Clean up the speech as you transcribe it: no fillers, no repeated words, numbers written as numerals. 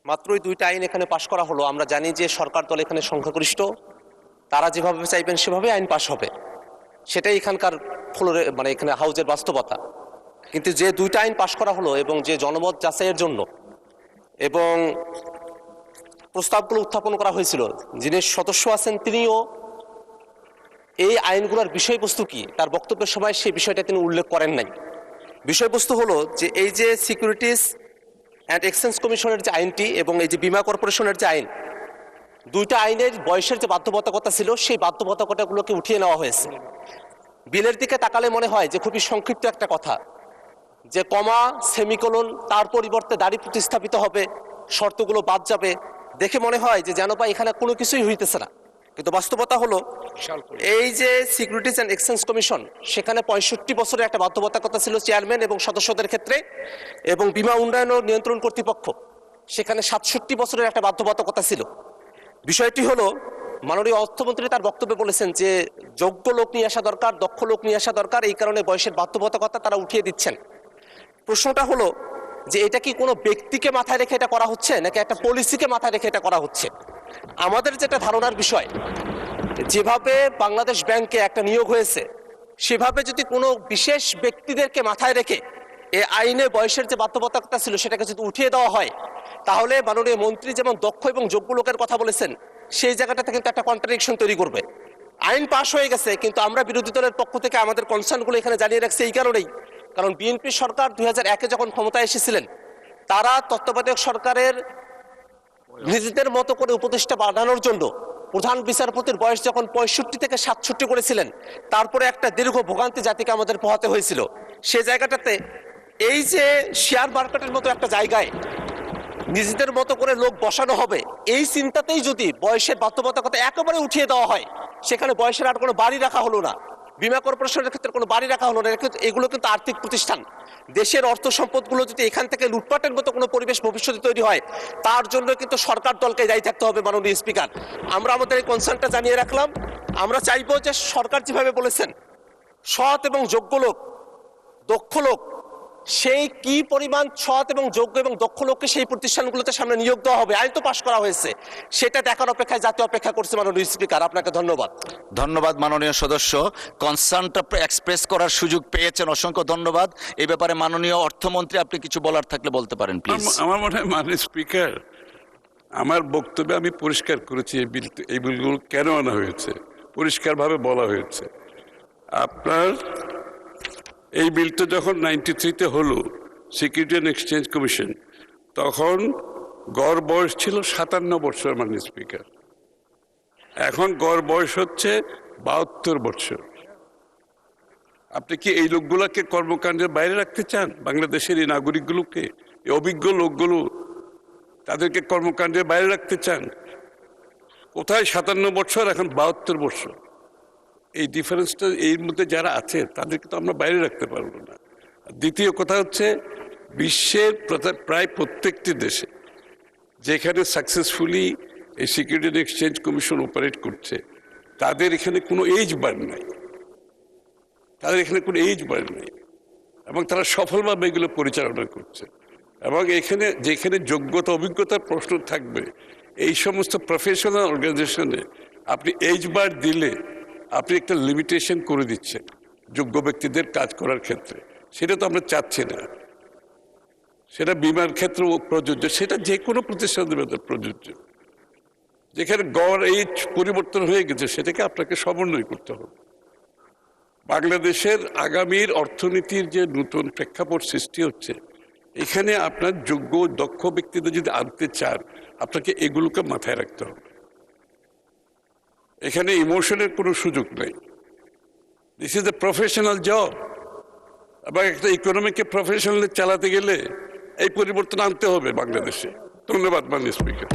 মাত্রই দুইটা আইন এখানে পাশ করা হলো। আমরা জানি যে সরকার দল এখানে সংখ্যাগরিষ্ঠ, তারা যেভাবে চাইবেন সেভাবে আইন পাশ হবে, সেটাই এখানকার ফ্লোরে মানে এখানে হাউজের বাস্তবতা। কিন্তু যে দুইটা আইন পাশ করা হলো এবং যে জনমত যাচাইয়ের জন্য এবং প্রস্তাবগুলো উত্থাপন করা হয়েছিল, যিনি সদস্য আছেন তিনিও এই আইনগুলোর বিষয়বস্তু কি তার বক্তব্যের সময় সেই বিষয়টা তিনি উল্লেখ করেন নাই। বিষয়বস্তু হলো যে এই যে সিকিউরিটিজ অ্যান্ড এক্সচেঞ্জ কমিশনের যে আইনটি এবং এই যে বীমা কর্পোরেশনের যে আইন, দুইটা আইনের বয়সের যে বাধ্যবাধকতা ছিল সেই বাধ্যবাধকতাগুলোকে উঠিয়ে নেওয়া হয়েছে। বিলের দিকে তাকালে মনে হয় যে খুবই সংক্ষিপ্ত একটা কথা, যে কমা সেমিকোলন তার পরিবর্তে দাড়ি প্রতিস্থাপিত হবে, শর্তগুলো বাদ যাবে, দেখে মনে হয় যে যেন বা এখানে কোনো কিছুই হইতেছে না। কিন্তু বাস্তবতা হলো এই যে সিকিউরিটিজ অ্যান্ড এক্সচেঞ্জ কমিশন, সেখানে 65 বছরের একটা বাধ্যবাধকতা ছিল চেয়ারম্যান এবং সদস্যদের ক্ষেত্রে, এবং বীমা উন্নয়ন ও নিয়ন্ত্রণ কর্তৃপক্ষ সেখানে 67 বছরের একটা বাধ্যবাধকতা ছিল। বিষয়টি হলো মাননীয় অর্থমন্ত্রী তার বক্তব্যে বলেছেন যে যোগ্য লোক নিয়ে আসা দরকার, দক্ষ লোক নিয়ে আসা দরকার, এই কারণে বয়সের বাধ্যবাধকতা তারা উঠিয়ে দিচ্ছেন। প্রশ্নটা হলো যে এটা কি কোনো ব্যক্তিকে মাথায় রেখে এটা করা হচ্ছে নাকি একটা পলিসিকে মাথায় রেখে এটা করা হচ্ছে? আমাদের যেটা ধারণার বিষয়, যেভাবে বাংলাদেশ ব্যাংকে একটা নিয়োগ হয়েছে সেভাবে যদি কোনো বিশেষ ব্যক্তিদেরকে মাথায় রেখে এই আইনে বয়সের যে বাধ্যবাধকতা ছিল সেটাকে যদি উঠিয়ে দেওয়া হয়, তাহলে মাননীয় মন্ত্রী যেমন দক্ষ এবং যোগ্য লোকের কথা বলেছেন, সেই জায়গাটাতে কিন্তু একটা কন্ট্রাডিকশন তৈরি করবে। আইন পাশ হয়ে গেছে, কিন্তু আমরা বিরোধী দলের পক্ষ থেকে আমাদের কনসার্নগুলো এখানে জানিয়ে রাখছি এই কারণেই, কারণ বিএনপি সরকার 2001-এ যখন ক্ষমতায় এসেছিলেন, তারা তত্ত্বাবধায়ক সরকারের নিজেদের মতো করে উপদেষ্টা বাড়ানোর জন্য প্রধান বিচারপতির বয়স যখন 65 থেকে 67 করেছিলেন, তারপরে একটা দীর্ঘ ভোগান্তি জাতিকে আমাদের পোহাতে হয়েছিল। সে জায়গাটাতে এই যে শেয়ার মার্কেটের মতো একটা জায়গায় নিজেদের মতো করে লোক বসানো হবে, এই চিন্তাতেই যদি বয়সের বাধ্যবাধকতা একেবারে উঠিয়ে দেওয়া হয়, সেখানে বয়সের আর কোনো বাড়ি রাখা হলো না, বীমা কর্পোরেশনের ক্ষেত্রে কোনো বাড়ি রাখা হলো না। এগুলো কিন্তু আর্থিক প্রতিষ্ঠান, দেশের অর্থ সম্পদগুলো যদি এখান থেকে লুটপাটের মতো কোনো পরিবেশ ভবিষ্যতে তৈরি হয়, তার জন্য কিন্তু সরকার দলকে দায়ী থাকতে হবে। মাননীয় স্পিকার, আমরা আমাদের এই কনসার্নটা জানিয়ে রাখলাম। আমরা চাইবো যে সরকার যেভাবে বলেছেন সৎ এবং যোগ্য লোক, দক্ষ লোক, সেই কি পরিমাণ সৎ এবং যোগ্য এবং দক্ষ লোককে সেই প্রতিষ্ঠানগুলোতে সামনে নিয়োগ দেওয়া হবে, আইন তো পাশ করা হয়েছে, সেটা দেখার অপেক্ষায় জাতীয় অপেক্ষা করছে। মাননীয় স্পিকার, আপনাকে ধন্যবাদ। ধন্যবাদ মাননীয় সদস্য, কনসার্নটা এক্সপ্রেস করার সুযোগ পেয়েছেন, অসংখ্য ধন্যবাদ। এই ব্যাপারে মাননীয় অর্থমন্ত্রী আপনি কিছু বলার থাকলে বলতে পারেন প্লিজ। আমার মনে হয় মাননীয় স্পিকার, আমার বক্তব্যে আমি পরিষ্কার করেছি এই বিলগুলো কেন আনা হয়েছে, পরিষ্কারভাবে বলা হয়েছে। আপনার এই বিলটা যখন 93-তে হলো, সিকিউরিটি অ্যান্ড এক্সচেঞ্জ কমিশন, তখন গড় বয়স ছিল 57 বছর মাননীয় স্পিকার। এখন গড় বয়স হচ্ছে 72 বছর। আপনি কি এই লোকগুলোকে কর্মকাণ্ডের বাইরে রাখতে চান? বাংলাদেশের এই নাগরিকগুলোকে, এই অভিজ্ঞ লোকগুলো, তাদেরকে কর্মকাণ্ডের বাইরে রাখতে চান? কোথায় 57 বছর, এখন 72 বছর। এই ডিফারেন্সটা এর মধ্যে যারা আছে তাদেরকে তো আমরা বাইরে রাখতে পারবো না। দ্বিতীয় কথা হচ্ছে, বিশ্বের প্রায় প্রত্যেকটি দেশে যেখানে সাকসেসফুলি এই security and exchange commission operate করছে, তাদের এখানে কোনো এজ বার নাই, তাদের এখানে কোনো এজ বার নেই, এবং তারা সফলভাবে এগুলো পরিচালনা করছে। এবং এখানে যেখানে যোগ্যতা অভিজ্ঞতার প্রশ্ন থাকবে, এই সমস্ত প্রফেশনাল অর্গানাইজেশনে আপনি এজ বার দিলে আপনি একটা লিমিটেশন করে দিচ্ছেন যোগ্য ব্যক্তিদের কাজ করার ক্ষেত্রে। সেটা তো আমরা চাচ্ছি না। সেটা বিমার ক্ষেত্রেও প্রযোজ্য, সেটা যে কোনো প্রতিষ্ঠানের ভেতর প্রযোজ্য। যেখানে গড় এজ পরিবর্তন হয়ে গেছে, সেটাকে আপনাকে সমন্বয় করতে হবে। বাংলাদেশের আগামীর অর্থনীতির যে নতুন প্রেক্ষাপট সৃষ্টি হচ্ছে, এখানে আপনার যোগ্য দক্ষ ব্যক্তিদের যদি আনতে চান, আপনাকে এগুলোকে মাথায় রাখতে হবে। এখানে ইমোশনের কোনো সুযোগ নেই। This is a professional job, এবং একটা ইকোনমিকে প্রফেশনালি চালাতে গেলে এই পরিবর্তন আনতে হবে বাংলাদেশে। ধন্যবাদ মাননীয় স্পিকার।